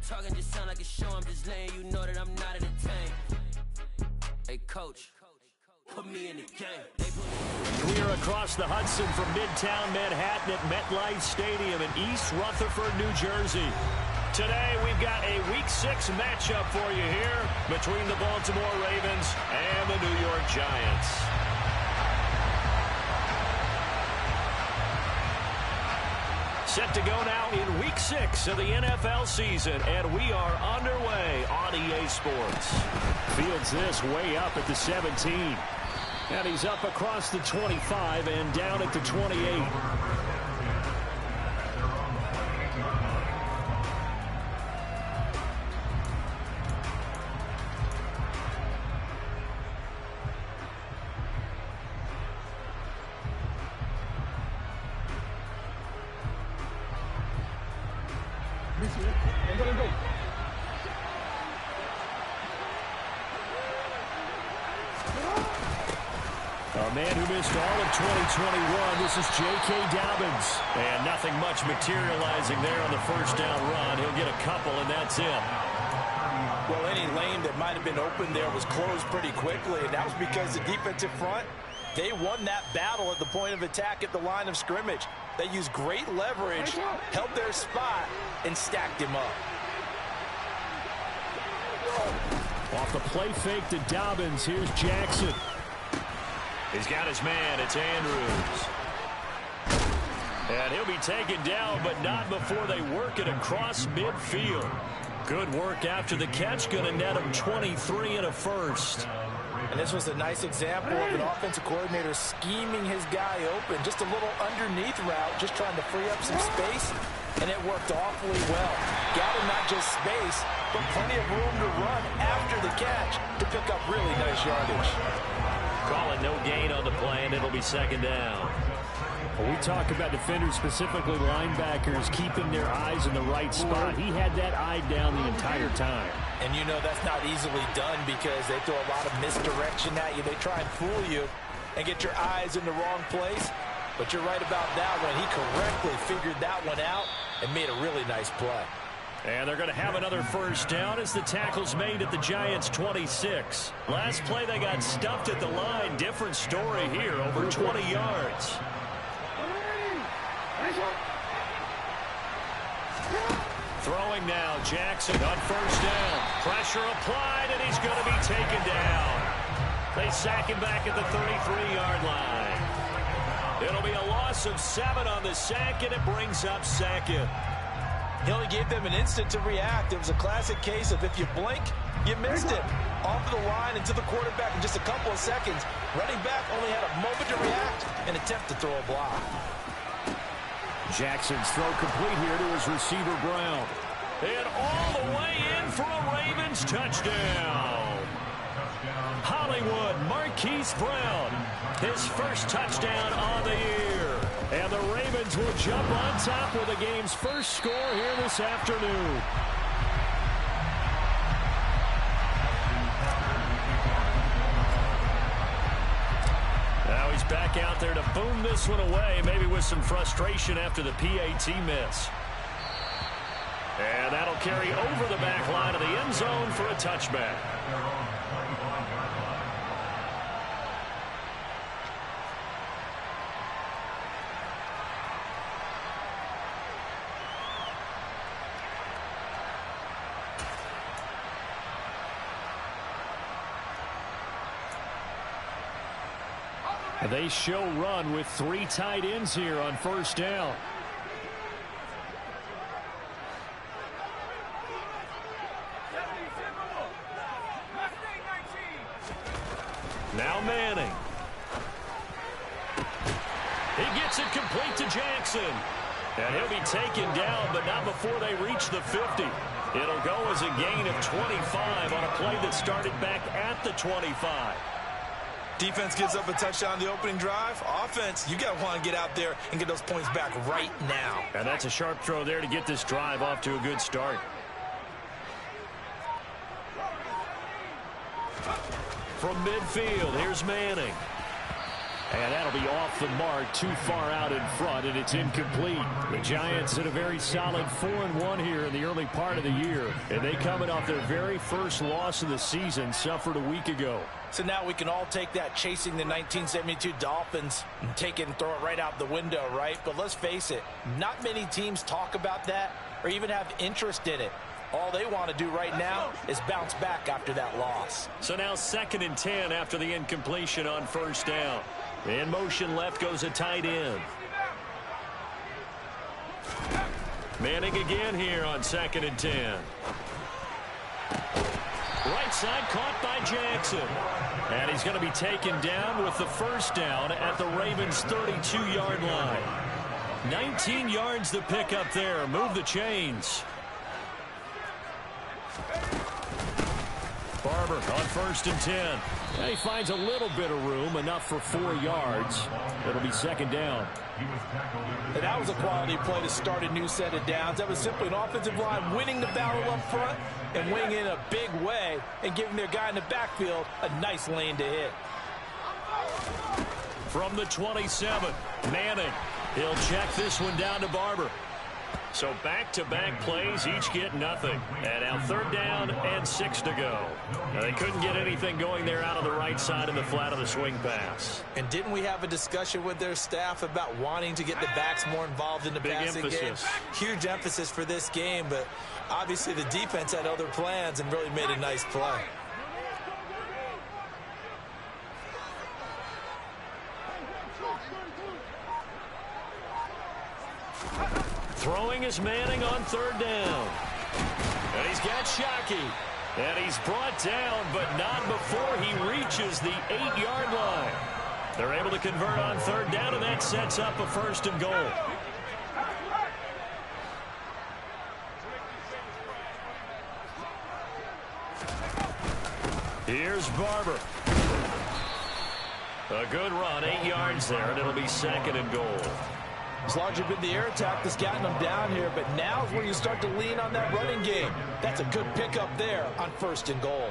talking just sound like a show. I'm just letting you know that I'm not entertained. Hey, coach, put me in the game. We are across the Hudson from Midtown Manhattan at MetLife Stadium in East Rutherford, New Jersey. Today, we've got a Week 6 matchup for you here between the Baltimore Ravens and the New York Giants. Set to go now in Week 6 of the NFL season, and we are underway on EA Sports. Fields this way up at the 17. And he's up across the 25 and down at the 28. A man who missed all of 2021, this is J.K. Dobbins. And nothing much materializing there on the first down run. He'll get a couple, and that's it. Well, any lane that might have been open there was closed pretty quickly, and that was because the defensive front, they won that battle at the point of attack at the line of scrimmage. They used great leverage, held their spot, and stacked him up. Off the play fake to Dobbins, here's Jackson. He's got his man, it's Andrews. And he'll be taken down, but not before they work it across midfield. Good work after the catch, going to net him 23 and a first. And this was a nice example of an offensive coordinator scheming his guy open. Just a little underneath route, just trying to free up some space, and it worked awfully well. Got him not just space, but plenty of room to run after the catch to pick up really nice yardage. Call it no gain on the play, and it'll be second down. When we talk about defenders, specifically linebackers, keeping their eyes in the right spot, he had that eye down the entire time. And you know that's not easily done because they throw a lot of misdirection at you. They try and fool you and get your eyes in the wrong place. But you're right about that one. He correctly figured that one out and made a really nice play. And they're going to have another first down as the tackle's made at the Giants' 26. Last play, they got stuffed at the line. Different story here, over 20 yards. Throwing now, Jackson on first down. Pressure applied, and he's going to be taken down. They sack him back at the 33-yard line. It'll be a loss of 7 on the sack, and it brings up second. He only gave them an instant to react. It was a classic case of if you blink, you missed it. Off the line and to the quarterback in just a couple of seconds. Running back only had a moment to react and attempt to throw a block. Jackson's throw complete here to his receiver, Brown. And all the way in for a Ravens touchdown. Hollywood Marquise Brown, his first touchdown on the year. And the Ravens will jump on top with the game's first score here this afternoon. Now he's back out there to boom this one away, maybe with some frustration after the PAT miss. And that'll carry over the back line of the end zone for a touchback. They show run with 3 tight ends here on first down. Now Manning. He gets it complete to Jackson. And he'll be taken down, but not before they reach the 50. It'll go as a gain of 25 on a play that started back at the 25. Defense gives up a touchdown the opening drive. Offense, you got to want to get out there and get those points back right now. And that's a sharp throw there to get this drive off to a good start. From midfield, here's Manning. And that'll be off the mark, too far out in front, and it's incomplete. The Giants had a very solid 4-1 here in the early part of the year, and they coming off their very first loss of the season, suffered a week ago. So now we can all take that chasing the 1972 Dolphins and take it and throw it right out the window, right? But let's face it, not many teams talk about that or even have interest in it. All they want to do right now is bounce back after that loss. So now 2nd and 10 after the incompletion on first down. In motion left goes a tight end. Manning again here on 2nd and 10. Right side caught by Jackson. And he's going to be taken down with the first down at the Ravens' 32-yard line. 19 yards to pick up there. Move the chains. Barber on 1st and 10. And he finds a little bit of room, enough for 4 yards. It'll be 2nd down. And that was a quality play to start a new set of downs. That was simply an offensive line winning the battle up front and winning in a big way and giving their guy in the backfield a nice lane to hit. From the 27, Manning. He'll check this one down to Barber. So back-to-back plays, each get nothing. And now 3rd down and 6 to go. Now they couldn't get anything going there out of the right side in the flat of the swing pass. And didn't we have a discussion with their staff about wanting to get the backs more involved in the passing game? Huge emphasis for this game, but obviously the defense had other plans and really made a nice play. Throwing is Manning on 3rd down. And he's got Shockey. And he's brought down, but not before he reaches the 8-yard line. They're able to convert on 3rd down, and that sets up a 1st and goal. Here's Barber. A good run, 8 yards there, and it'll be 2nd and goal. It's largely been the air attack that's gotten them down here, but now is where you start to lean on that running game. That's a good pickup there on 1st and goal.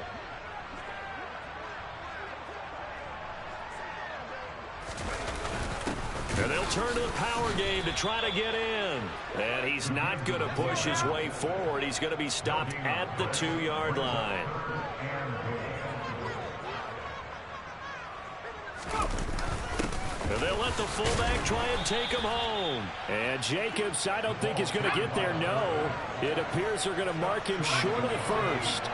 And they'll turn to the power game to try to get in. And he's not going to push his way forward. He's going to be stopped at the 2-yard line. And they'll let the fullback try and take him home. And Jacobs, I don't think is going to get there. No, it appears they're going to mark him short of the 1st.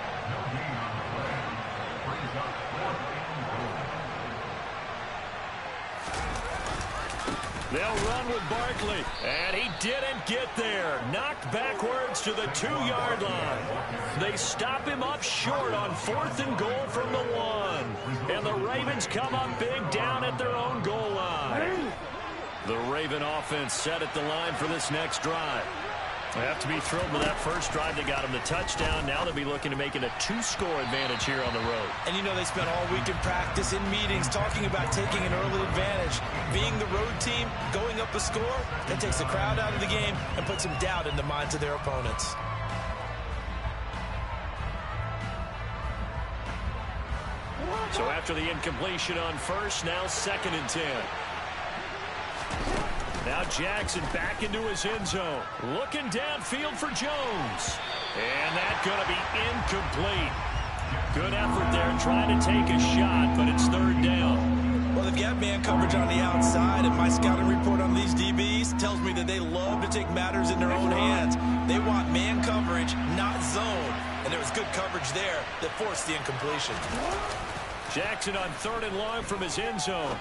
They'll run with Barkley. And he didn't get there. Knocked backwards to the 2-yard line. They stop him up short on 4th and goal from the 1. And the Ravens come up big down at their own goal line. The Raven offense set at the line for this next drive. They have to be thrilled with that first drive. They got him the touchdown. Now they'll be looking to make it a 2-score advantage here on the road. And you know they spent all week in practice, in meetings, talking about taking an early advantage. Being the road team, going up a score, that takes the crowd out of the game and puts some doubt in the minds of their opponents. So after the incompletion on 1st, now 2nd and 10. Now Jackson back into his end zone. Looking downfield for Jones. And that's going to be incomplete. Good effort there trying to take a shot, but it's 3rd down. Well, they've got man coverage on the outside, and my scouting report on these DBs tells me that they love to take matters in their own hands. They want man coverage, not zone. And there was good coverage there that forced the incompletion. Jackson on 3rd and long from his end zone.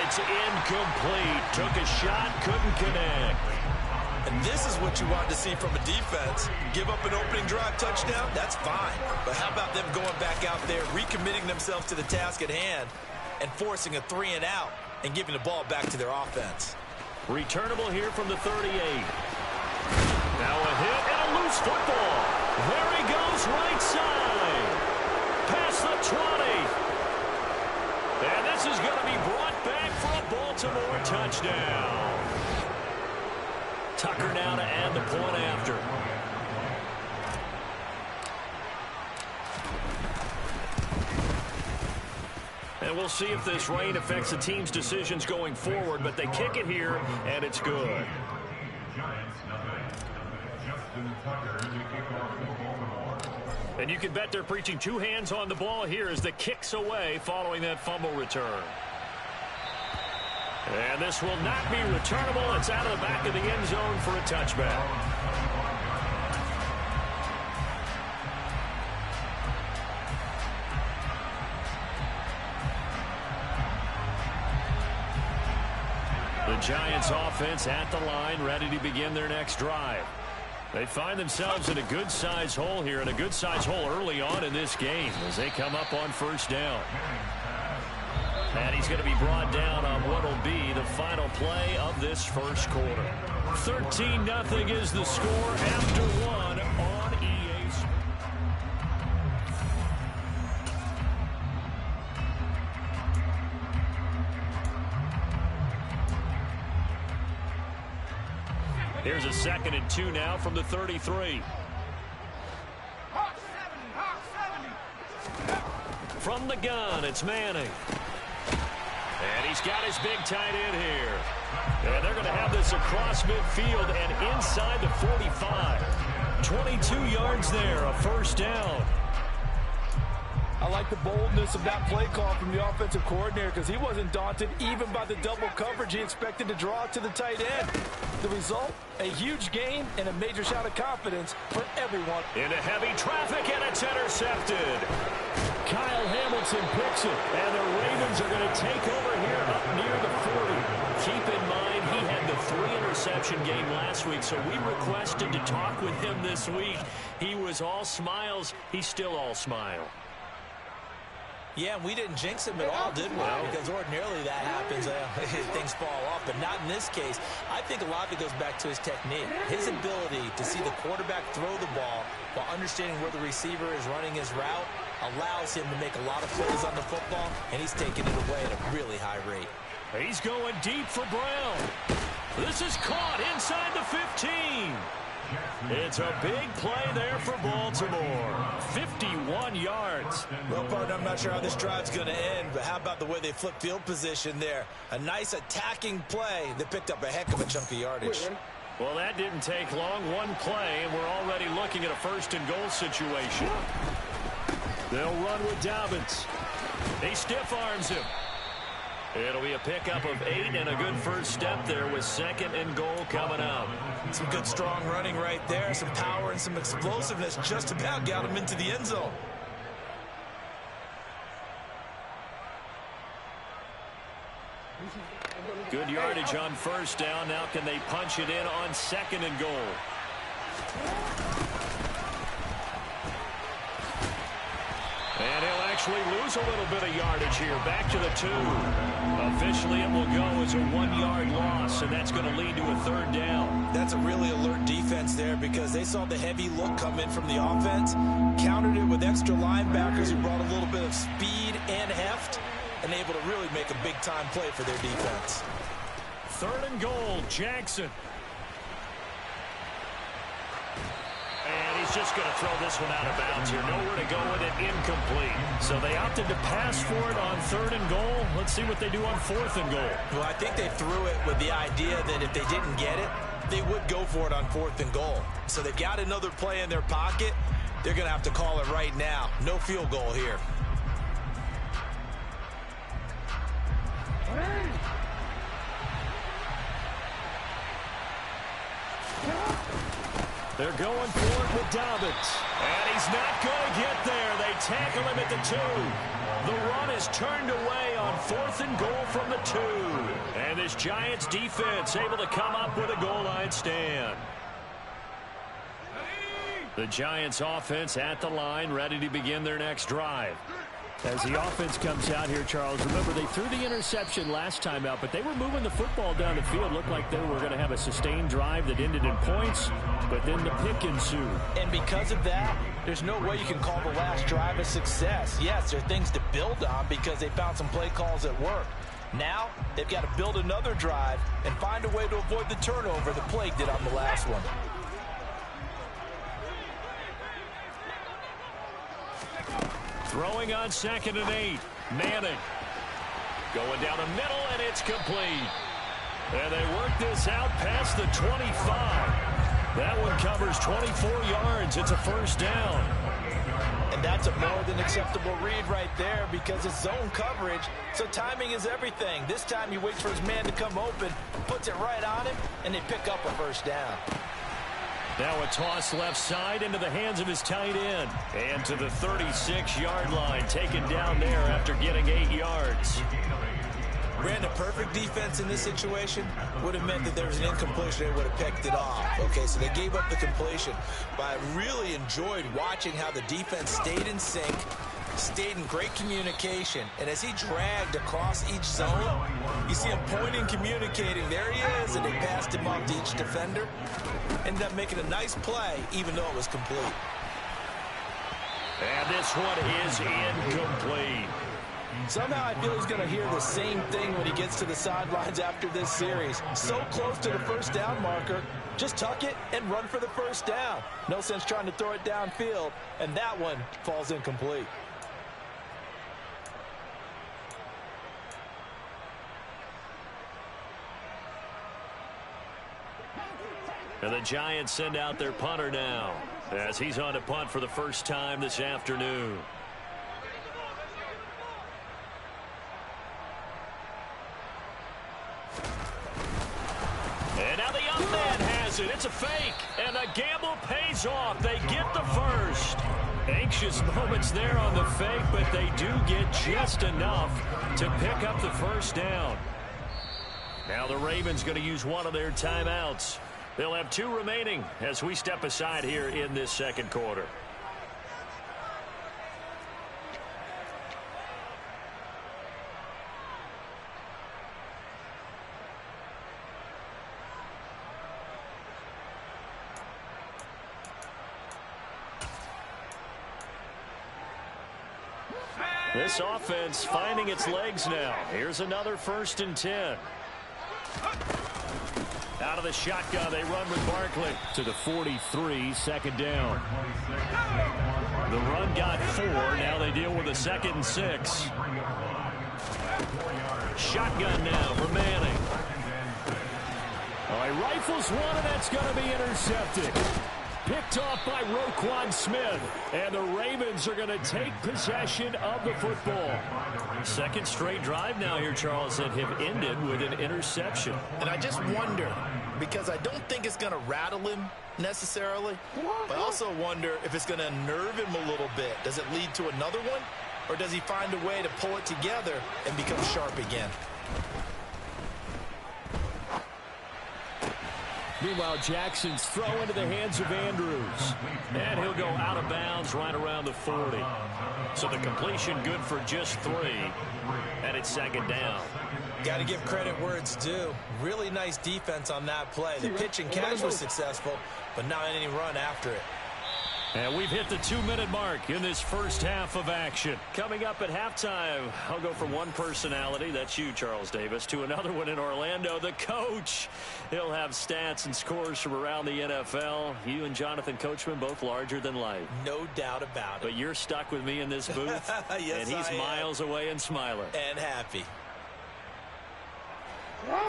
It's incomplete. Took a shot, couldn't connect. And this is what you want to see from a defense. Give up an opening drive touchdown, that's fine. But how about them going back out there, recommitting themselves to the task at hand, and forcing a 3-and-out and giving the ball back to their offense. Returnable here from the 38. Now a hit and a loose football. There he goes, right side. Past the 20. And this is going to be brought back for a Baltimore touchdown. Tucker now to add the point after. And we'll see if this rain affects the team's decisions going forward, but they kick it here, and it's good. And you can bet they're preaching two hands on the ball here as the kick's away following that fumble return. And this will not be returnable. It's out of the back of the end zone for a touchback. The Giants offense at the line, ready to begin their next drive. They find themselves in a good-sized hole here, and a good-sized hole early on in this game as they come up on first down. And he's going to be brought down on what will be the final play of this first quarter. 13-0 is the score after one on EA Sports. Here's a 2nd and 2 now from the 33. From the gun, it's Manning. And he's got his big tight end here. And they're going to have this across midfield and inside the 45. 22 yards there, a first down. I like the boldness of that play call from the offensive coordinator because he wasn't daunted even by the double coverage he expected to draw to the tight end. The result, a huge gain and a major shout of confidence for everyone. Into heavy traffic, and it's intercepted. Kyle Hamilton picks it, and the Ravens are going to take over here up near the 40. Keep in mind, he had the 3-interception game last week, so we requested to talk with him this week. He was all smiles. He's still all smile. Yeah, we didn't jinx him at all, did we? No. Because ordinarily that happens, things fall off, but not in this case. I think a lot of it goes back to his technique. His ability to see the quarterback throw the ball while understanding where the receiver is running his route allows him to make a lot of plays on the football, and he's taking it away at a really high rate. He's going deep for Brown. This is caught inside the 15. It's a big play there for Baltimore. 51 yards. Well, partner, I'm not sure how this drive's going to end, but how about the way they flip field position there? A nice attacking play that picked up a heck of a chunk of yardage. Well, that didn't take long. One play, and we're already looking at a 1st-and-goal situation. They'll run with Dobbins. He stiff-arms him. It'll be a pickup of 8 and a good first step there with 2nd and goal coming up. Some good strong running right there. Some power and some explosiveness just about got him into the end zone. Good yardage on first down. Now can they punch it in on 2nd and goal? And he'll actually lose a little bit of yardage here. Back to the 2. Officially, it will go as a 1-yard loss, and that's going to lead to a 3rd down. That's a really alert defense there because they saw the heavy look come in from the offense, countered it with extra linebackers who brought a little bit of speed and heft, and able to really make a big-time play for their defense. 3rd and goal, Jackson. And he's just going to throw this one out of bounds here. Nowhere to go with it, incomplete. So they opted to pass for it on 3rd and goal. Let's see what they do on 4th and goal. Well, I think they threw it with the idea that if they didn't get it, they would go for it on 4th and goal. So they've got another play in their pocket. They're going to have to call it right now. No field goal here. They're going for it with Dobbins. And he's not going to get there. They tackle him at the 2. The run is turned away on 4th and goal from the 2. And this Giants defense able to come up with a goal line stand. The Giants offense at the line, ready to begin their next drive. As the offense comes out here, Charles, remember they threw the interception last time out, but they were moving the football down the field. Looked like they were going to have a sustained drive that ended in points, but then the pick ensued. And because of that, there's no way you can call the last drive a success. Yes, there are things to build on because they found some play calls that work. Now, they've got to build another drive and find a way to avoid the turnover that plagued it on the last one. Throwing on 2nd and 8. Manning. Going down the middle, and it's complete. And they work this out past the 25. That one covers 24 yards. It's a first down. And that's a more than acceptable read right there because it's zone coverage, so timing is everything. This time he waits for his man to come open, puts it right on him, and they pick up a first down. Now a toss left side into the hands of his tight end. And to the 36-yard line, taken down there after getting 8 yards. Brandon, perfect defense in this situation would have meant that there was an incompletion. They would have picked it off. Okay, so they gave up the completion. But I really enjoyed watching how the defense stayed in sync, stayed in great communication. And as he dragged across each zone, you see him pointing, communicating. There he is, and they passed him off to each defender. Ended up making a nice play, even though it was complete. And this one is incomplete. Somehow I feel he's going to hear the same thing when he gets to the sidelines after this series. So close to the first down marker. Just tuck it and run for the first down. No sense trying to throw it downfield, and that one falls incomplete. And the Giants send out their punter now as he's on to punt for the first time this afternoon. And now the young man has it. It's a fake. And the gamble pays off. They get the first. Anxious moments there on the fake, but they do get just enough to pick up the first down. Now the Ravens going to use one of their timeouts. They'll have 2 remaining as we step aside here in this second quarter. This offense finding its legs now. Here's another 1st and 10. Out of the shotgun, they run with Barkley to the 43, second down. The run got 4. Now they deal with a 2nd and 6. Shotgun now for Manning. All right, rifles one, and that's going to be intercepted. Picked off by Roquan Smith. And the Ravens are going to take possession of the football. Second straight drive now here, Charles, that have ended with an interception. And I just wonder, because I don't think it's going to rattle him necessarily, but I also wonder if it's going to unnerve him a little bit. Does it lead to another one? Or does he find a way to pull it together and become sharp again? Meanwhile, Jackson's throw into the hands of Andrews. And he'll go out of bounds right around the 40. So the completion good for just 3. And it's second down. Got to give credit where it's due. Really nice defense on that play. The pitch and catch was successful, but not any run after it. And we've hit the 2-minute mark in this first half of action. Coming up at halftime, I'll go from one personality, that's you, Charles Davis, to another one in Orlando, the coach. He'll have stats and scores from around the NFL. You and Jonathan Coachman, both larger than life. No doubt about it. But you're stuck with me in this booth, yes, and he's miles away and smiling. And happy.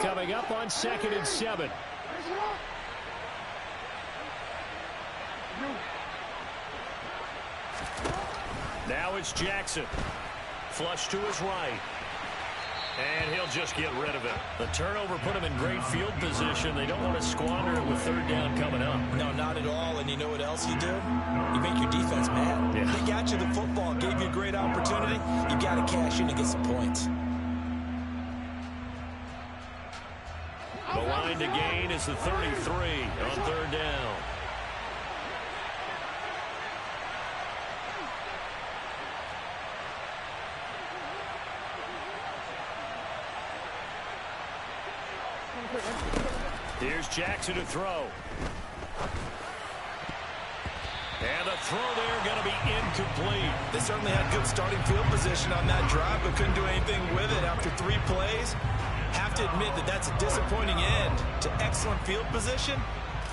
Coming up on 2nd and 7. Now it's Jackson. Flush to his right. And he'll just get rid of it. The turnover put him in great field position. They don't want to squander it with 3rd down coming up. No, not at all. And you know what else you do? You make your defense mad. Yeah. They got you the football, gave you a great opportunity. You got to cash in and get some points. The line to gain is the 33 on 3rd down. Here's Jackson to throw. And the throw there going to be incomplete. They certainly had good starting field position on that drive, but couldn't do anything with it after 3 plays. Have to admit that that's a disappointing end to excellent field position.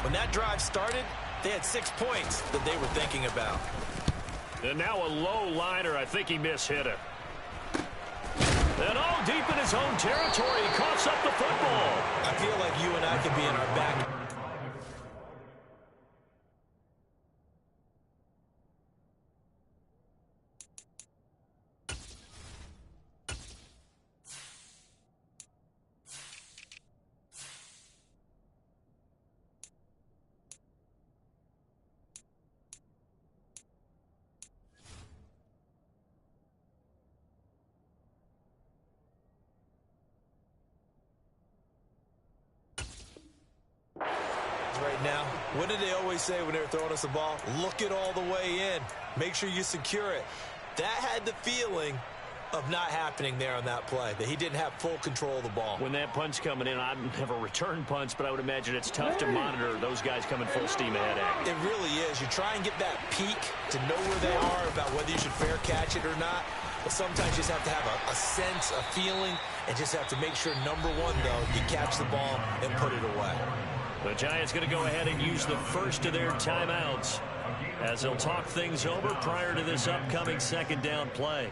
When that drive started, they had 6 points that they were thinking about. And now a low liner. I think he mishit it. And all deep in his own territory, he coughs up the football. I feel like you and I could be in our back. Right now, what did they always say when they were throwing us the ball? Look it all the way in. Make sure you secure it. That had the feeling of not happening there on that play, that he didn't have full control of the ball. When that punch coming in, I've never returned punch, but I would imagine it's tough to monitor those guys coming full steam ahead at you. It really is. You try and get that peek to know where they are about whether you should fair catch it or not. But sometimes you just have to have a sense, a feeling, and just have to make sure, number one, though, you catch the ball and put it away. The Giants going to go ahead and use the first of their timeouts as they'll talk things over prior to this upcoming second down play.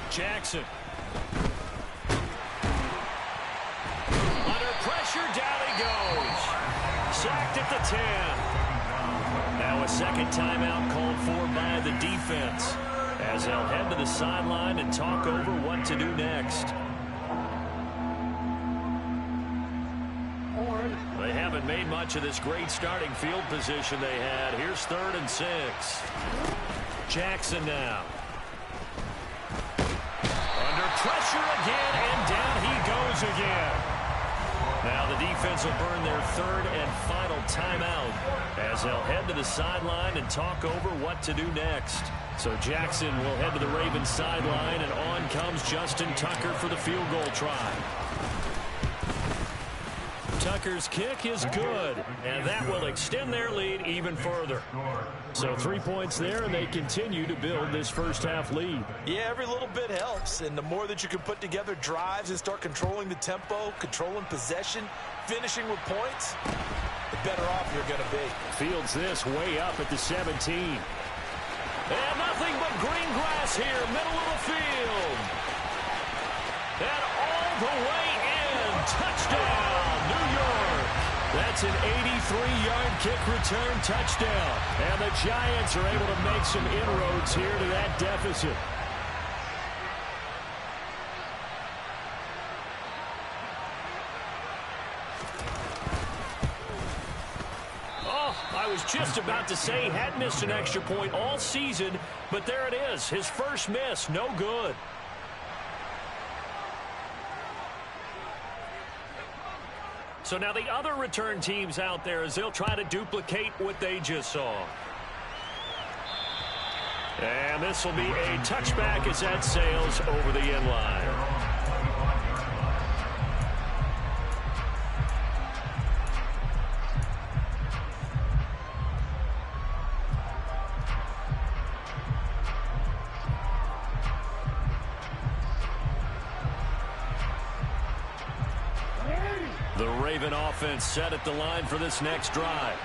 Jackson. Under pressure, down he goes. Sacked at the 10. Now a second timeout called for by the defense as they'll head to the sideline and talk over what to do next. They haven't made much of this great starting field position they had. Here's 3rd and 6. Jackson now. Under pressure again, and down he goes again. Now the defense will burn their 3rd and final timeout as they'll head to the sideline and talk over what to do next. So Jackson will head to the Ravens sideline, and on comes Justin Tucker for the field goal try. Tucker's kick is good, and that will extend their lead even further. So 3 points there, and they continue to build this first half lead. Yeah, every little bit helps, and the more that you can put together drives and start controlling the tempo, controlling possession, finishing with points, the better off you're going to be. Fields this way up at the 17. And nothing but green grass here, middle of the field. And all the way in, touchdown, New York. That's an 83-yard kick return touchdown. And the Giants are able to make some inroads here to that deficit. I was just about to say he had missed an extra point all season, but there it is. His first miss, no good. So now the other return teams out there as they'll try to duplicate what they just saw. And this will be a touchback as that sails over the end line. The Raven offense set at the line for this next drive.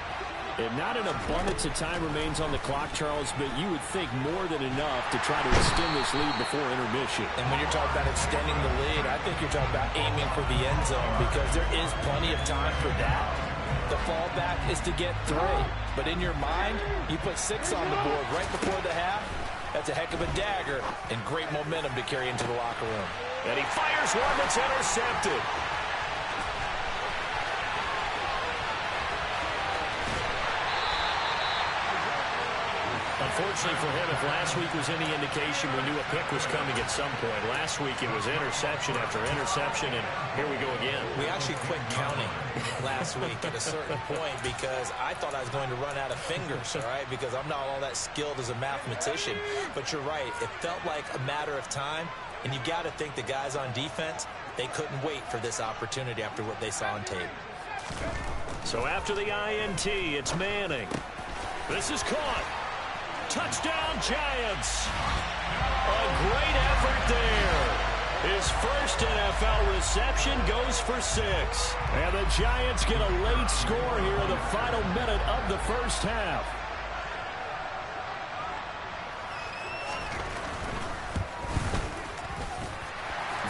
And not an abundance of time remains on the clock, Charles, but you would think more than enough to try to extend this lead before intermission. And when you're talking about extending the lead, I think you're talking about aiming for the end zone because there is plenty of time for that. The fallback is to get 3. But in your mind, you put 6 on the board right before the half. That's a heck of a dagger and great momentum to carry into the locker room. And he fires one that's intercepted. Unfortunately for him, if last week was any indication, we knew a pick was coming at some point. Last week it was interception after interception, and here we go again. We actually quit counting last week at a certain point because I thought I was going to run out of fingers, all right, because I'm not all that skilled as a mathematician. But you're right. It felt like a matter of time, and you got to think the guys on defense, they couldn't wait for this opportunity after what they saw on tape. So after the INT, it's Manning. This is caught. Touchdown, Giants. A great effort there. His first NFL reception goes for 6. And the Giants get a late score here in the final minute of the first half.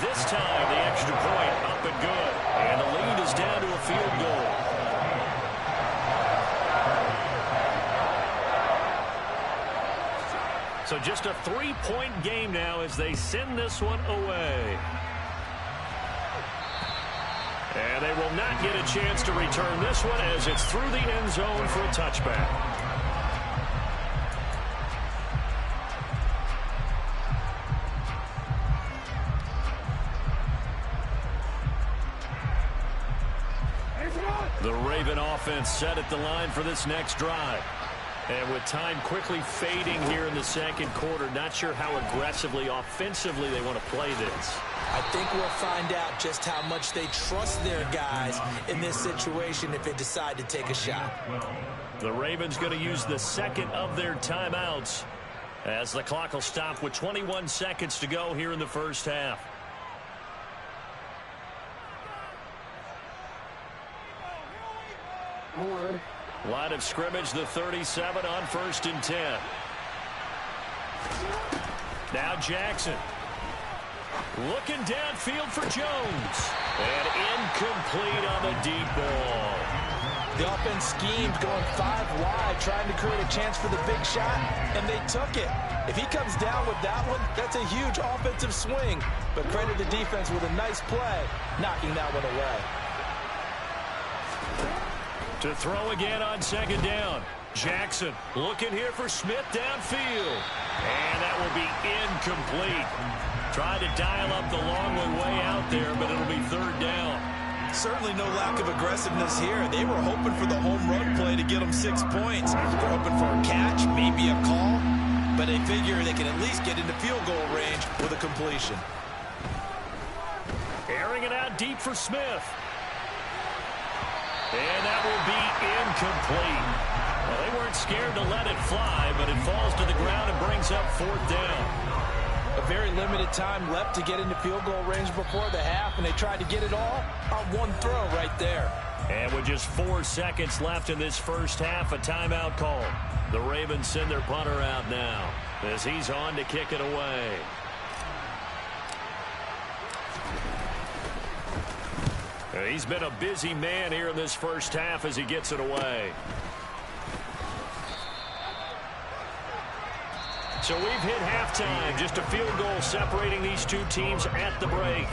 This time, the extra point up and good. And the lead is down to a field goal. So just a 3-point game now as they send this one away. And they will not get a chance to return this one as it's through the end zone for a touchback. The Raven offense set at the line for this next drive. And with time quickly fading here in the second quarter, not sure how aggressively, offensively they want to play this. I think we'll find out just how much they trust their guys in this situation if they decide to take a shot. The Ravens going to use the second of their timeouts as the clock will stop with 21 seconds to go here in the first half. Line of scrimmage, the 37 on 1st and 10. Now Jackson. Looking downfield for Jones. And incomplete on the deep ball. The offense schemed going 5 wide, trying to create a chance for the big shot, and they took it. If he comes down with that one, that's a huge offensive swing. But credit the defense with a nice play, knocking that one away. To throw again on 2nd down. Jackson looking here for Smith downfield. And that will be incomplete. Tried to dial up the long way out there, but it'll be 3rd down. Certainly no lack of aggressiveness here. They were hoping for the home run play to get them 6 points. They're hoping for a catch, maybe a call, but they figure they can at least get into field goal range with a completion. Airing it out deep for Smith. And that will be incomplete. Well, they weren't scared to let it fly, but it falls to the ground and brings up 4th down. A very limited time left to get into field goal range before the half, and they tried to get it all on one throw right there. And with just 4 seconds left in this first half, a timeout call. The Ravens send their punter out now as he's on to kick it away. He's been a busy man here in this first half as he gets it away. So we've hit halftime. Just a field goal separating these two teams at the break.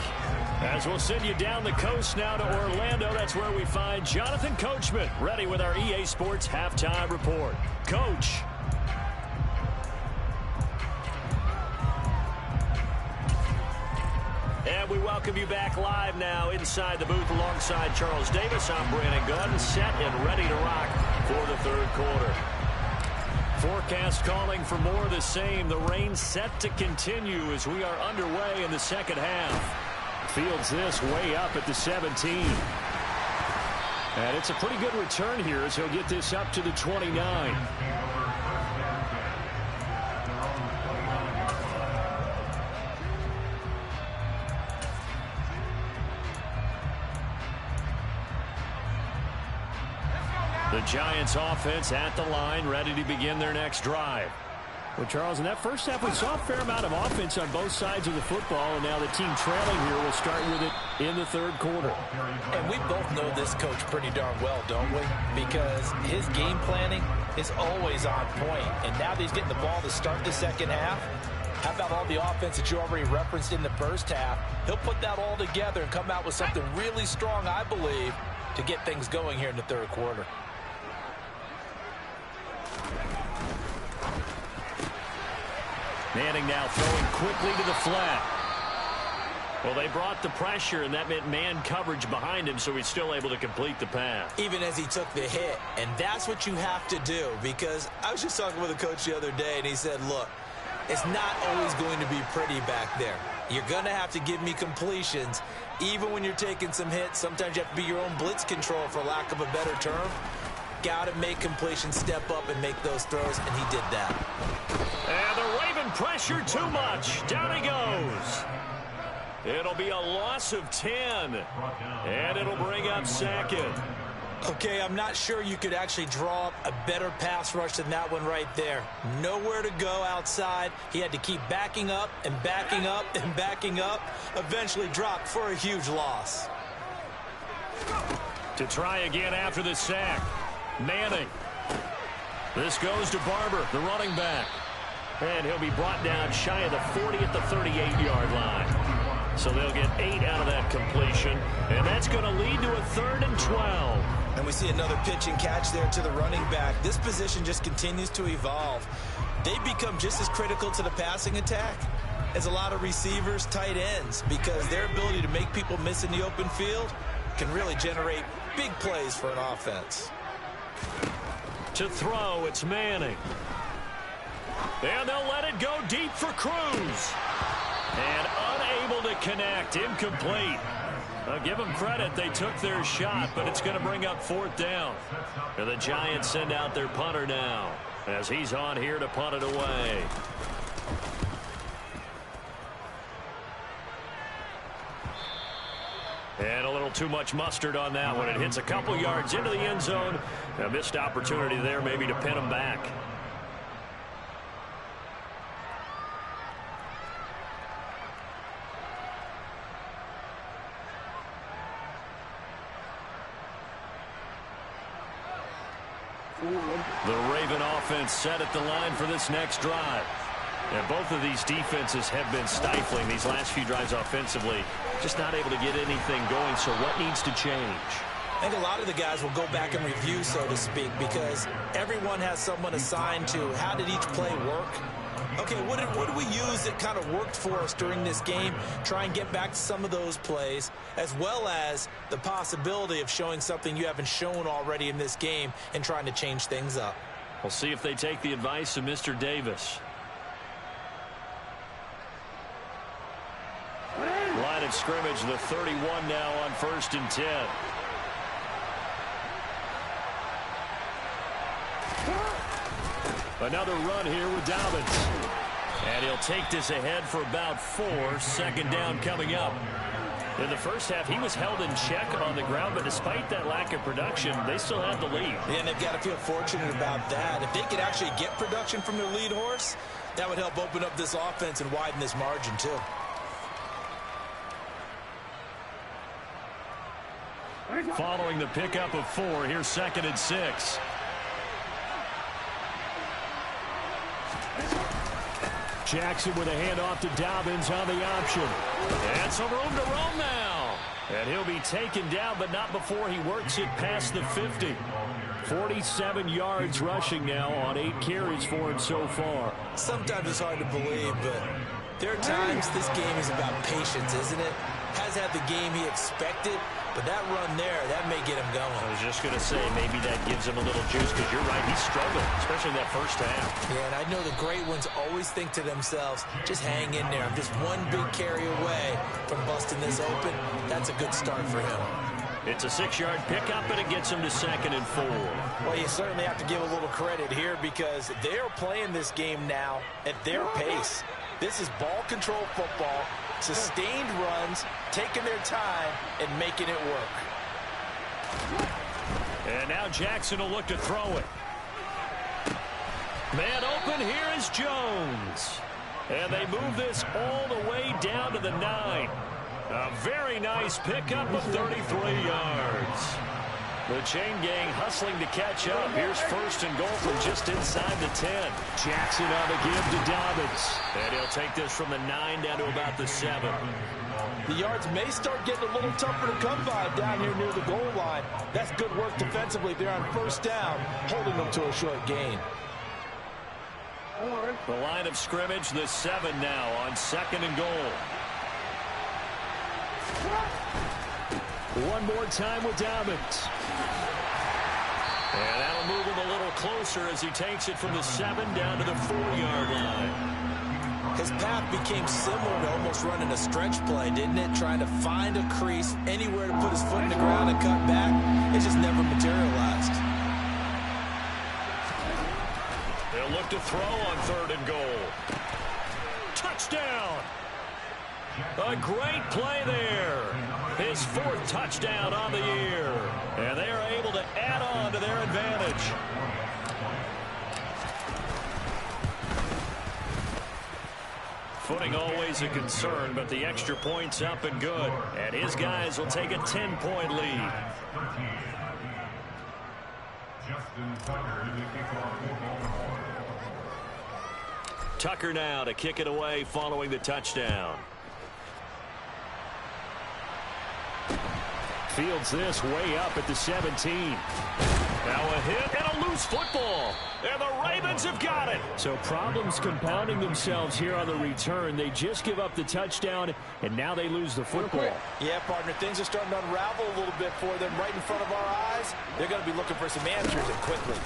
As we'll send you down the coast now to Orlando, that's where we find Jonathan Coachman ready with our EA Sports Halftime Report. Coach. And we welcome you back live now inside the booth alongside Charles Davis. I'm Brandon Gunn, set and ready to rock for the 3rd quarter. Forecast calling for more of the same. The rain set to continue as we are underway in the second half. Fields this way up at the 17. And it's a pretty good return here as he'll get this up to the 29. The Giants offense at the line, ready to begin their next drive. Well, Charles, in that first half, we saw a fair amount of offense on both sides of the football, and now the team trailing here will start with it in the 3rd quarter. And we both know this coach pretty darn well, don't we? Because his game planning is always on point. And now that he's getting the ball to start the second half, how about all the offense that you already referenced in the first half? He'll put that all together and come out with something really strong, I believe, to get things going here in the 3rd quarter. Manning now throwing quickly to the flat. Well, they brought the pressure, and that meant man coverage behind him, so he's still able to complete the pass. Even as he took the hit, and that's what you have to do, because I was just talking with a coach the other day, and he said, look, it's not always going to be pretty back there. You're going to have to give me completions, even when you're taking some hits. Sometimes you have to be your own blitz control, for lack of a better term. Got to make completions, step up, and make those throws, and he did that. And the Raven pressure too much. Down he goes. It'll be a loss of 10. And it'll bring up second. Okay, I'm not sure you could actually draw up a better pass rush than that one right there. Nowhere to go outside. He had to keep backing up and backing up and backing up. Eventually dropped for a huge loss. To try again after the sack. Manning. This goes to Barber, the running back. And he'll be brought down shy of the 40 at the 38-yard line. So they'll get 8 out of that completion. And that's going to lead to a 3rd and 12. And we see another pitch and catch there to the running back. This position just continues to evolve. They become just as critical to the passing attack as a lot of receivers, tight ends, because their ability to make people miss in the open field can really generate big plays for an offense. To throw, it's Manning. And they'll let it go deep for Cruz. And unable to connect, incomplete. I'll give them credit, they took their shot, but it's going to bring up 4th down. And the Giants send out their punter now, as he's on here to punt it away. And a little too much mustard on that one. It hits a couple yards into the end zone. A missed opportunity there maybe to pin them back. The Raven offense set at the line for this next drive. And both of these defenses have been stifling these last few drives offensively. Just not able to get anything going, so what needs to change? I think a lot of the guys will go back and review, so to speak, because everyone has someone assigned to how did each play work. Okay, what did we use that kind of worked for us during this game? Try and get back to some of those plays, as well as the possibility of showing something you haven't shown already in this game and trying to change things up. We'll see if they take the advice of Mr. Davis. Line of scrimmage, the 31 now on 1st and 10. Another run here with Dobbins. And he'll take this ahead for about 4. 2nd down coming up. In the first half, he was held in check on the ground, but despite that lack of production, they still had the lead. Yeah, and they've got to feel fortunate about that. If they could actually get production from their lead horse, that would help open up this offense and widen this margin, too. Following the pickup of 4, here's 2nd and 6. Jackson with a handoff to Dobbins on the option. And some room to roam now. And he'll be taken down, but not before he works it past the 50. 47 yards rushing now on 8 carries for him so far. Sometimes it's hard to believe, but there are times this game is about patience, isn't it? Has had the game he expected, but that run there, that may get him going. I was just going to say, maybe that gives him a little juice, because you're right, he struggled, especially in that first half. Yeah, and I know the great ones always think to themselves, just hang in there. I'm just one big carry away from busting this open. That's a good start for him. It's a 6-yard pickup, and it gets him to 2nd and 4. Well, you certainly have to give a little credit here, because they're playing this game now at their pace. This is ball control football, sustained runs, taking their time, and making it work. And now Jackson will look to throw it. Man open, here is Jones. And they move this all the way down to the 9. A very nice pickup of 33 yards. The chain gang hustling to catch up. Here's 1st and goal from just inside the 10. Jackson on the give to Dobbins. And he'll take this from the 9 down to about the 7. The yards may start getting a little tougher to come by down here near the goal line. That's good work defensively there on 1st down, holding them to a short gain. The line of scrimmage, the 7 now on 2nd and goal. One more time with Dobbins. And that'll move him a little closer as he takes it from the 7 down to the 4-yard line. His path became similar to almost running a stretch play, didn't it? Trying to find a crease, anywhere to put his foot in the ground and cut back. It just never materialized. They'll look to throw on 3rd and goal. Touchdown! A great play there. His 4th touchdown on the year. And they are able to add on to their advantage. Footing always a concern, but the extra point's up and good. And his guys will take a 10-point lead. Tucker now to kick it away following the touchdown. Fields this way up at the 17. Now a hit and a loose football. And the Ravens have got it. So problems compounding themselves here on the return. They just give up the touchdown, and now they lose the football. Yeah, partner, things are starting to unravel a little bit for them right in front of our eyes. They're going to be looking for some answers, and quickly.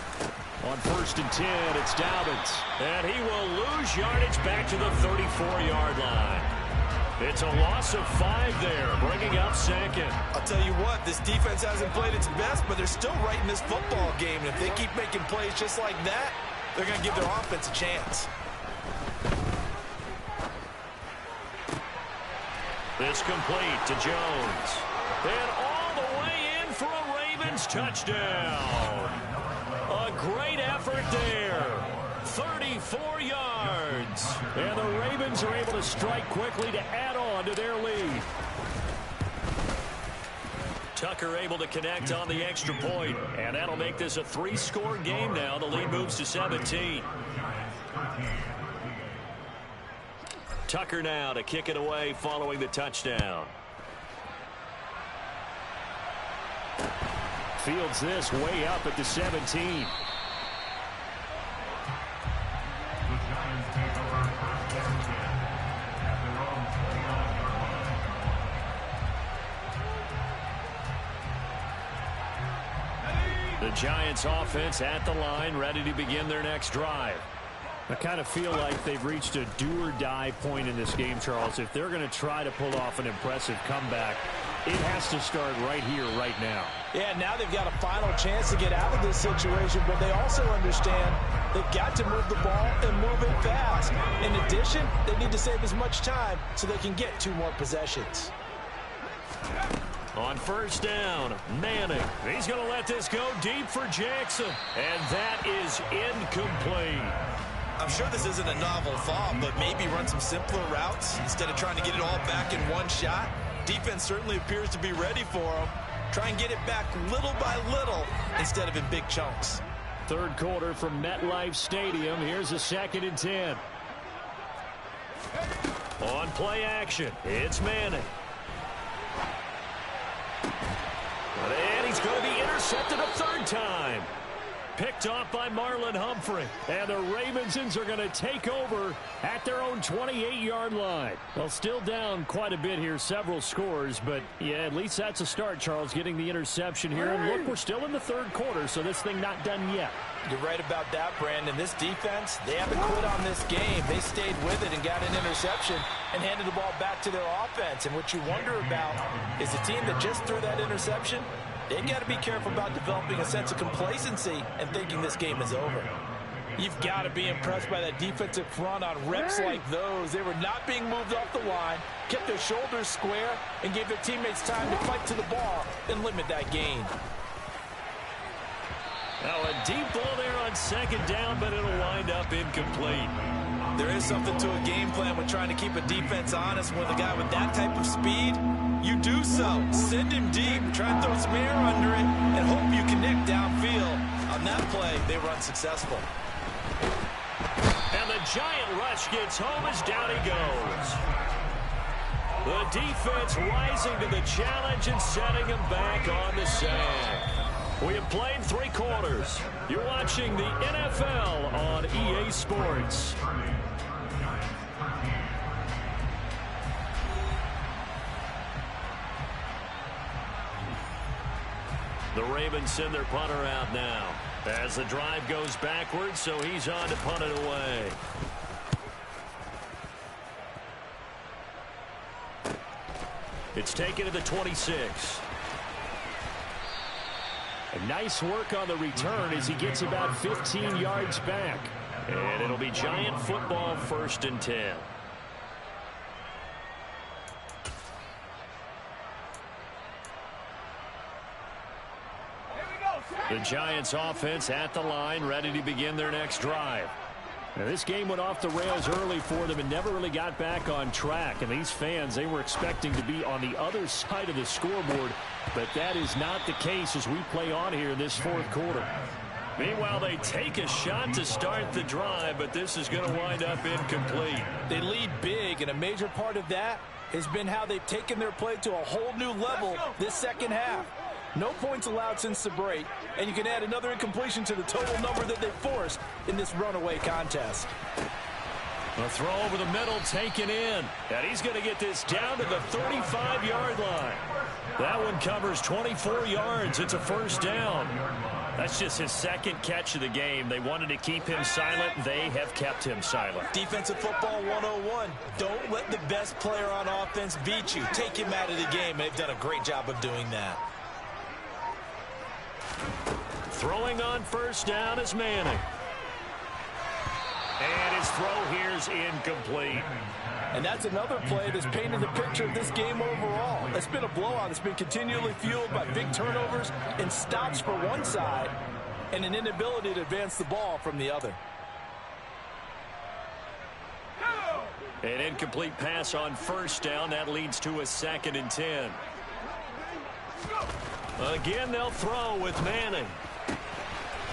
On 1st and 10, it's Dobbins. And he will lose yardage back to the 34-yard line. It's a loss of 5 there, bringing up 2nd. I'll tell you what, this defense hasn't played its best, but they're still right in this football game. And if they keep making plays just like that, they're going to give their offense a chance. This complete to Jones. And all the way in for a Ravens touchdown. A great effort there. 34 yards. And the Ravens are able to strike quickly to add on to their lead. Tucker able to connect on the extra point, and that'll make this a 3-score game now. The lead moves to 17. Tucker now to kick it away following the touchdown. Fields this way up at the 17. The Giants offense at the line, ready to begin their next drive. I kind of feel like they've reached a do-or-die point in this game, Charles. If they're going to try to pull off an impressive comeback, it has to start right here, right now. Yeah, now they've got a final chance to get out of this situation, but they also understand they've got to move the ball and move it fast. In addition, they need to save as much time so they can get 2 more possessions. On 1st down, Manning. He's going to let this go deep for Jackson. And that is incomplete. I'm sure this isn't a novel thought, but maybe run some simpler routes instead of trying to get it all back in one shot. Defense certainly appears to be ready for them. Try and get it back little by little instead of in big chunks. 3rd quarter from MetLife Stadium. Here's a 2nd and 10. On play action, it's Manning. And he's going to be intercepted a 3rd time. Picked off by Marlon Humphrey. And the Ravensons are going to take over at their own 28-yard line. Well, still down quite a bit here, several scores. But, yeah, at least that's a start, Charles, getting the interception here. And look, we're still in the 3rd quarter, so this thing not done yet. You're right about that, Brandon. This defense, they haven't quit on this game. They stayed with it and got an interception and handed the ball back to their offense. And what you wonder about is the team that just threw that interception, they've got to be careful about developing a sense of complacency and thinking this game is over. You've got to be impressed by that defensive front on reps like those. They were not being moved off the line, kept their shoulders square, and gave their teammates time to fight to the ball and limit that gain. Now a deep ball there on 2nd down, but it'll wind up incomplete. There is something to a game plan when trying to keep a defense honest. With a guy with that type of speed, you do so. Send him deep, try and throw some air under it, and hope you connect downfield. On that play, they were unsuccessful. And the giant rush gets home as down he goes. The defense rising to the challenge and setting him back on the sack. We have played 3 quarters. You're watching the NFL on EA Sports. The Ravens send their punter out now as the drive goes backwards, so he's on to punt it away. It's taken to the 26. Nice work on the return as he gets about 15 yards back. And it'll be Giant football, 1st and 10. The Giants offense at the line, ready to begin their next drive. Now, this game went off the rails early for them and never really got back on track. And these fans, they were expecting to be on the other side of the scoreboard, but that is not the case as we play on here in this fourth quarter. Meanwhile, they take a shot to start the drive, but this is going to wind up incomplete. They lead big, and a major part of that has been how they've taken their play to a whole new level this second half. No points allowed since the break, and you can add another incompletion to the total number that they forced in this runaway contest. A throw over the middle taken in, and he's going to get this down to the 35-yard line. That one covers 24 yards. It's a first down. That's just his second catch of the game. They wanted to keep him silent. They have kept him silent. Defensive football 101. Don't let the best player on offense beat you. Take him out of the game. They've done a great job of doing that. Throwing on first down is Manning. And his throw here is incomplete. And that's another play that's painted the picture of this game overall. It's been a blowout. It's been continually fueled by big turnovers and stops for one side and an inability to advance the ball from the other. An incomplete pass on first down. That leads to a 2nd and 10. Again, they'll throw with Manning.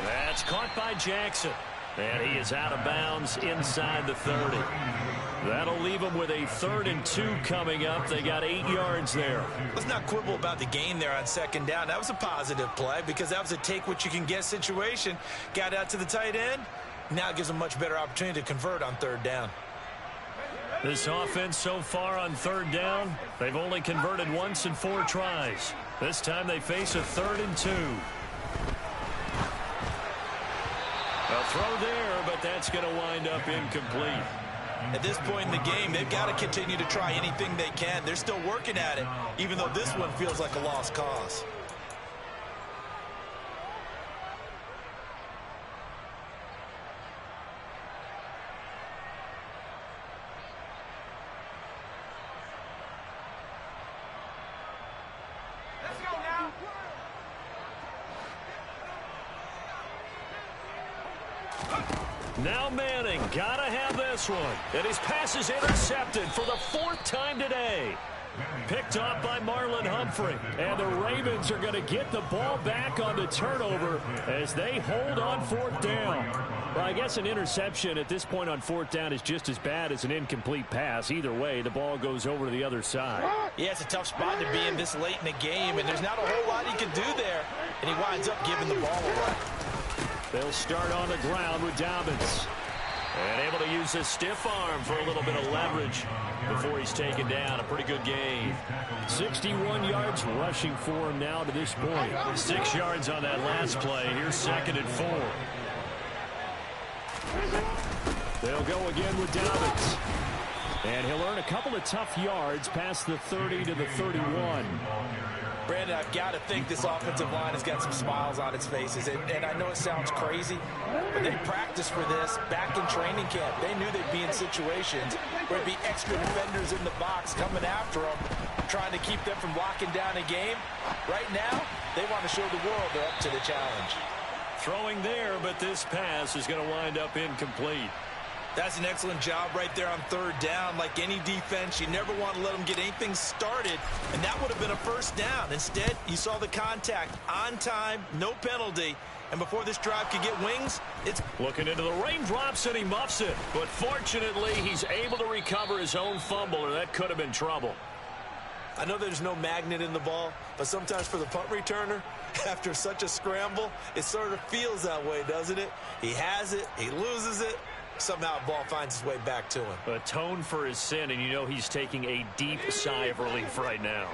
That's caught by Jackson. And he is out of bounds inside the 30. That'll leave them with a 3rd and 2 coming up. They got 8 yards there. Let's not quibble about the gain there on second down. That was a positive play because that was a take-what-you-can-get situation. Got out to the tight end. Now it gives them a much better opportunity to convert on 3rd down. This offense so far on 3rd down, they've only converted once in 4 tries. This time they face a 3rd and 2. A throw there, but that's going to wind up incomplete. At this point in the game, they've got to continue to try anything they can. They're still working at it, even though this one feels like a lost cause. Now Manning, gotta have this one. And his pass is intercepted for the 4th time today. Picked off by Marlon Humphrey. And the Ravens are going to get the ball back on the turnover as they hold on 4th down. Well, I guess an interception at this point on 4th down is just as bad as an incomplete pass. Either way, the ball goes over to the other side. Yeah, it's a tough spot to be in this late in the game, and there's not a whole lot he can do there. And he winds up giving the ball away. They'll start on the ground with Dobbins. And able to use his stiff arm for a little bit of leverage before he's taken down. A pretty good gain. 61 yards rushing for him now to this point. 6 yards on that last play. Here's 2nd and 4. They'll go again with Dobbins. And he'll earn a couple of tough yards past the 30 to the 31. Brandon, I've got to think this offensive line has got some smiles on its faces. And I know it sounds crazy, but they practiced for this back in training camp. They knew they'd be in situations where there'd be extra defenders in the box coming after them, trying to keep them from locking down a game. Right now, they want to show the world they're up to the challenge. Throwing there, but this pass is going to wind up incomplete. That's an excellent job right there on 3rd down. Like any defense, you never want to let them get anything started, and that would have been a first down. Instead, you saw the contact on time, no penalty, and before this drive could get wings, it's looking into the raindrops, and he muffs it. But fortunately, he's able to recover his own fumble, or that could have been trouble. I know there's no magnet in the ball, but sometimes for the punt returner, after such a scramble, it sort of feels that way, doesn't it? He has it, he loses it. Somehow the ball finds its way back to him. Atone for his sin, and you know he's taking a deep sigh of relief right now.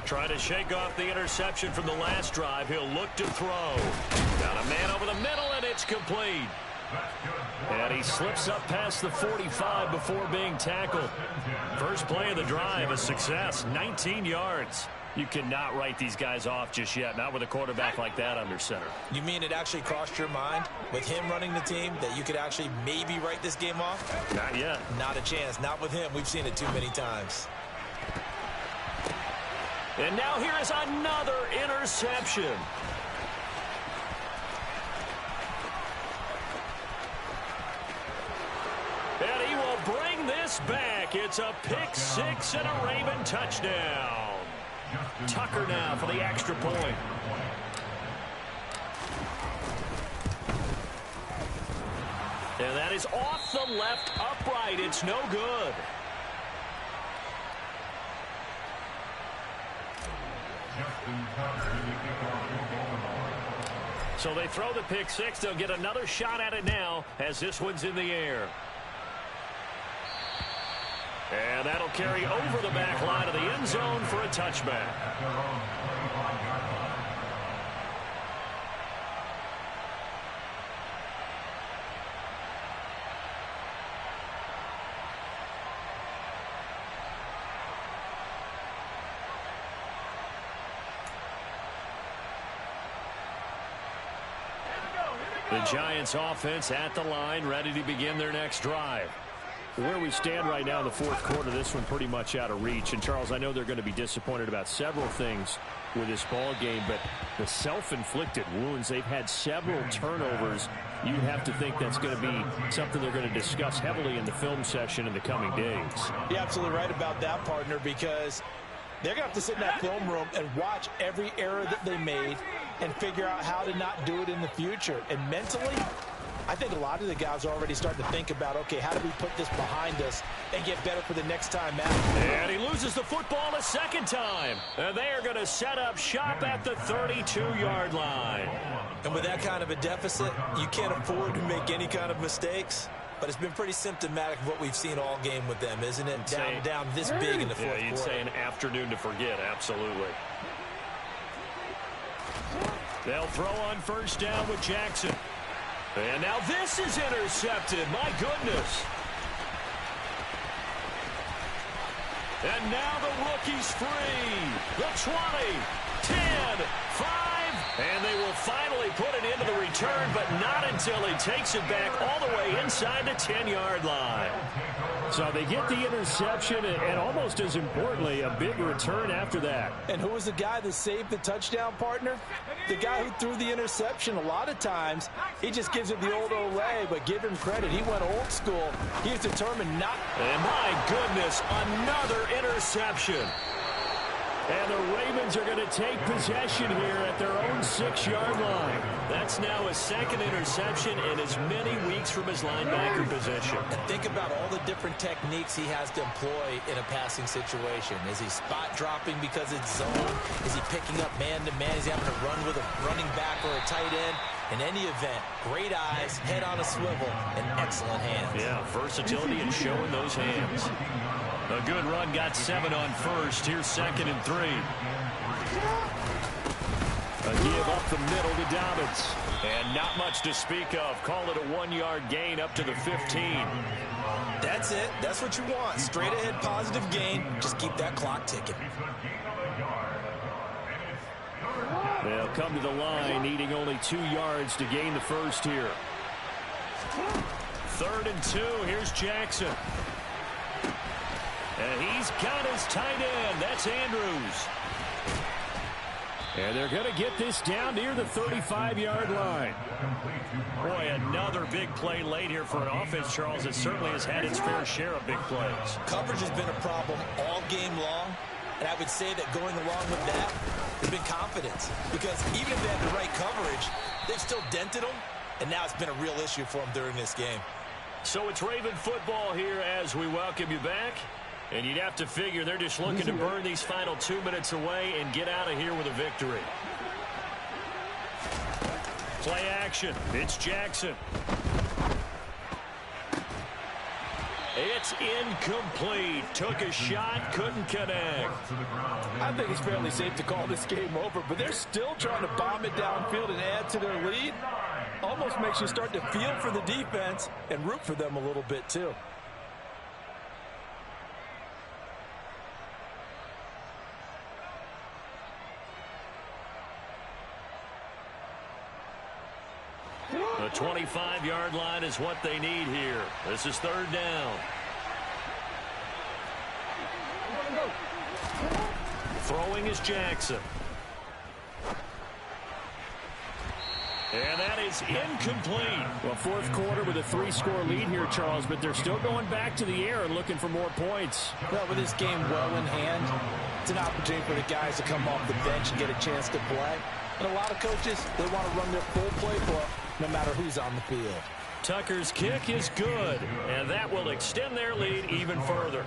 Trying to shake off the interception from the last drive. He'll look to throw. Got a man over the middle, and it's complete. And he slips up past the 45 before being tackled. First play of the drive, a success, 19 yards. You cannot write these guys off just yet, not with a quarterback like that under center. You mean it actually crossed your mind with him running the team that you could actually maybe write this game off? Not yet. Not a chance. Not with him. We've seen it too many times. And now here is another interception. And he will bring this back. It's a pick six and a Raven touchdown. Tucker now for the extra point. And that is off the left upright. It's no good. So they throw the pick six. They'll get another shot at it now as this one's in the air. And that'll carry over the back line of the end zone for a touchback. The Giants offense at the line, ready to begin their next drive. Where we stand right now in the fourth quarter, this one pretty much out of reach. And, Charles, I know they're going to be disappointed about several things with this ball game, but the self-inflicted wounds, they've had several turnovers. You'd have to think that's going to be something they're going to discuss heavily in the film session in the coming days. You're absolutely right about that, partner, because they're going to have to sit in that film room and watch every error that they made and figure out how to not do it in the future. And mentally, I think a lot of the guys are already starting to think about, okay, how do we put this behind us and get better for the next time out? And he loses the football a second time. And they are going to set up shop at the 32-yard line. And with that kind of a deficit, you can't afford to make any kind of mistakes. But it's been pretty symptomatic of what we've seen all game with them, isn't it? Down this big in the fourth quarter. You'd say an afternoon to forget, absolutely. They'll throw on first down with Jackson. And now this is intercepted. My goodness. And now the rookie's free. The 20, 10, 5. And they will finally put it into the return, but not until he takes it back all the way inside the 10-yard line. So they get the interception, and almost as importantly, a big return after that. And who was the guy that saved the touchdown, partner? The guy who threw the interception. A lot of times, he just gives it the old Olay, but give him credit. He went old school. He was determined not. And my goodness, another interception. And the Ravens are going to take possession here at their own 6-yard line. That's now his second interception in as many weeks from his linebacker position. And think about all the different techniques he has to employ in a passing situation. Is he spot dropping because it's zone? Is he picking up man-to-man? Is he having to run with a running back or a tight end? In any event, great eyes, head on a swivel, and excellent hands. Yeah, versatility and showing those hands. A good run, got 7 on first. Here's 2nd and 3. A give up the middle to Dobbins. And not much to speak of. Call it a 1-yard gain up to the 15. That's it. That's what you want. Straight ahead positive gain. Just keep that clock ticking. They'll come to the line, needing only 2 yards to gain the first here. 3rd and 2. Here's Jackson. And he's got his tight end. That's Andrews. And they're going to get this down near the 35-yard line. Boy, another big play late here for an offense, Charles, that certainly has had its fair share of big plays. Coverage has been a problem all game long, and I would say that going along with that has been confidence. Because even if they had the right coverage, they've still dented them, and now it's been a real issue for them during this game. So it's Raven football here as we welcome you back. And you'd have to figure they're just looking to burn these final 2 minutes away and get out of here with a victory. Play action. It's Jackson. It's incomplete. Took a shot, couldn't connect. I think it's fairly safe to call this game over, but they're still trying to bomb it downfield and add to their lead. Almost makes you start to feel for the defense and root for them a little bit too. The 25-yard line is what they need here. This is 3rd down. Throwing is Jackson. And that is incomplete. Well, fourth quarter with a 3-score lead here, Charles, but they're still going back to the air and looking for more points. Well, with this game well in hand, it's an opportunity for the guys to come off the bench and get a chance to play. And a lot of coaches, they want to run their full playbook no matter who's on the field. Tucker's kick is good, and that will extend their lead even further.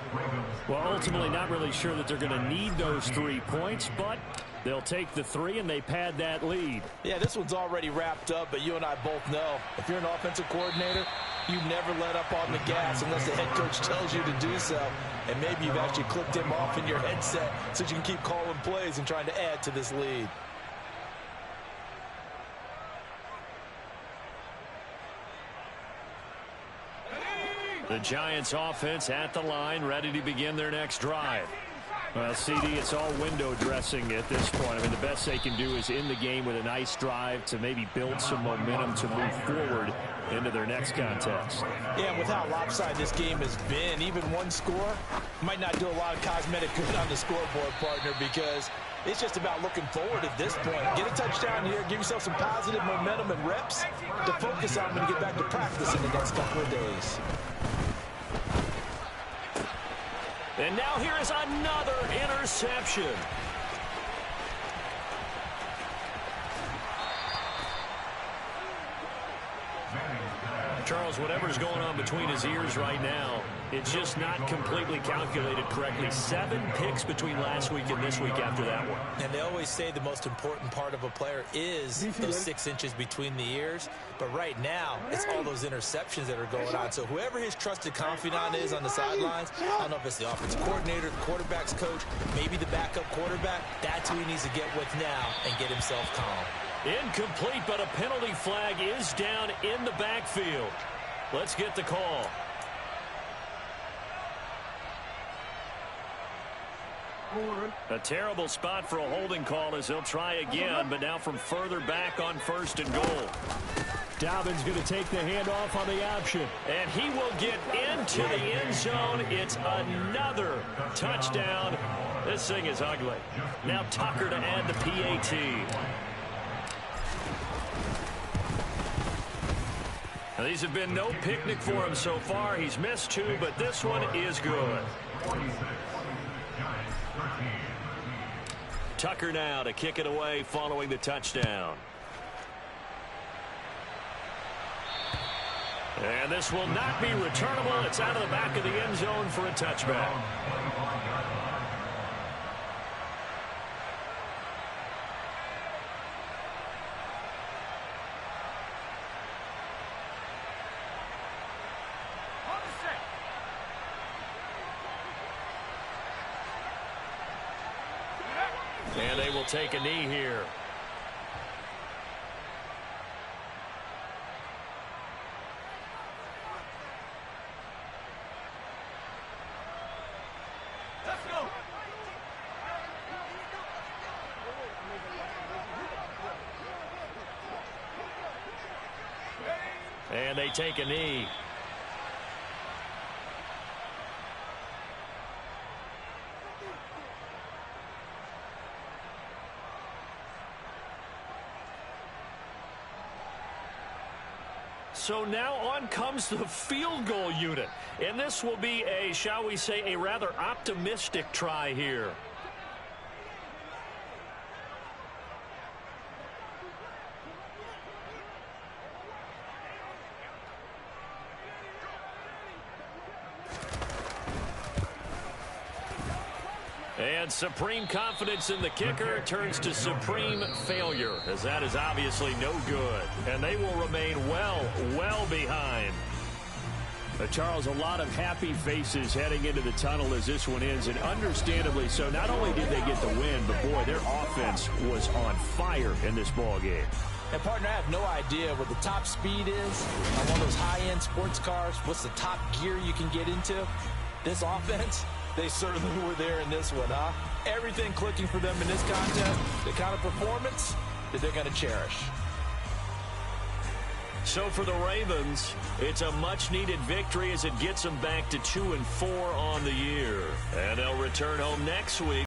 Well, ultimately not really sure that they're going to need those 3 points, but they'll take the 3 and they pad that lead. Yeah, this one's already wrapped up, but you and I both know if you're an offensive coordinator, you never let up on the gas unless the head coach tells you to do so. And maybe you've actually clicked him off in your headset so you can keep calling plays and trying to add to this lead. The Giants offense at the line, ready to begin their next drive. Well, CD, it's all window dressing at this point. I mean, the best they can do is end the game with a nice drive to maybe build some momentum to move forward into their next contest. Yeah, and with how lopsided this game has been, even one score might not do a lot of cosmetic good on the scoreboard, partner, because it's just about looking forward at this point. Get a touchdown here, give yourself some positive momentum and reps to focus on when you get back to practice in the next couple of days. And now here is another interception. Charles, whatever's going on between his ears right now, it's just not completely calculated correctly. 7 picks between last week and this week after that one. And they always say the most important part of a player is those 6 inches between the ears. But right now, it's all those interceptions that are going on. So whoever his trusted confidant is on the sidelines, I don't know if it's the offensive coordinator, the quarterback's coach, maybe the backup quarterback, that's who he needs to get with now and get himself calm. Incomplete, but a penalty flag is down in the backfield. Let's get the call. A terrible spot for a holding call as they'll try again, but now from further back on 1st and goal. Dobbins going to take the handoff on the option. And he will get into the end zone. It's another touchdown. This thing is ugly. Now Tucker to add the PAT. Now, these have been no picnic for him so far. He's missed 2, but this one is good. Tucker now to kick it away following the touchdown. And this will not be returnable. It's out of the back of the end zone for a touchback. And they will take a knee here. Let's go. And they take a knee. So now on comes the field goal unit. And this will be a, shall we say, a rather optimistic try here. And supreme confidence in the kicker turns to supreme failure, as that is obviously no good. And they will remain well behind. Charles, a lot of happy faces heading into the tunnel as this one ends, and understandably so. Not only did they get the win, but boy, their offense was on fire in this ball game. And partner, I have no idea what the top speed is on one of those high-end sports cars. What's the top gear you can get into? This offense, they certainly were there in this one, huh? Everything clicking for them in this contest, the kind of performance that they're going to cherish. So for the Ravens, it's a much-needed victory as it gets them back to 2-4 on the year. And they'll return home next week.